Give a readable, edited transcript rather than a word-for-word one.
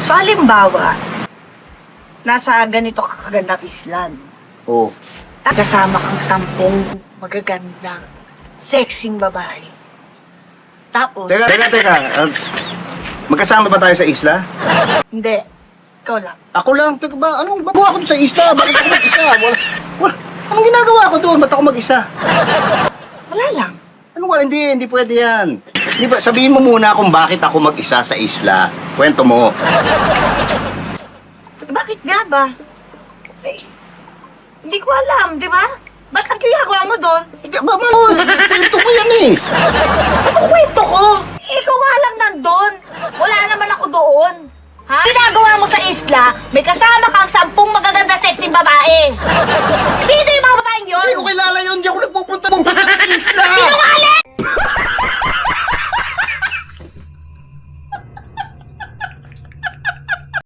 So, halimbawa, nasa ganito kakagandang isla, no? Oo. Kasama kang 10 magagandang, sexing babae. Tapos, Teka. Magkasama ba tayo sa isla? hindi. Ikaw lang. Ako lang. Teka ba? Anong magawa ko doon sa isla? Bakit ako mag-isa? Wala. Anong ginagawa ko doon? Ba't ako mag-isa? Wala lang. Ano wala? Hindi pwede yan. Hindi ba? Sabihin mo muna kung bakit ako mag-isa sa isla. Kwento mo. Bakit nga ba? Eh, hindi ko alam, di ba? Ba't ang ginagawa mo doon? Kwento ko yan eh. Ano kwento ko? Ikaw nga lang nandun. Wala naman ako doon. Ha? Ginagawa mo sa isla, may kasama kang 10 magaganda sexy babae. Sino yung mga babaeng yun? Hindi ko kilala yun. Hindi ako nagpupunta sa isla. Sinungaling!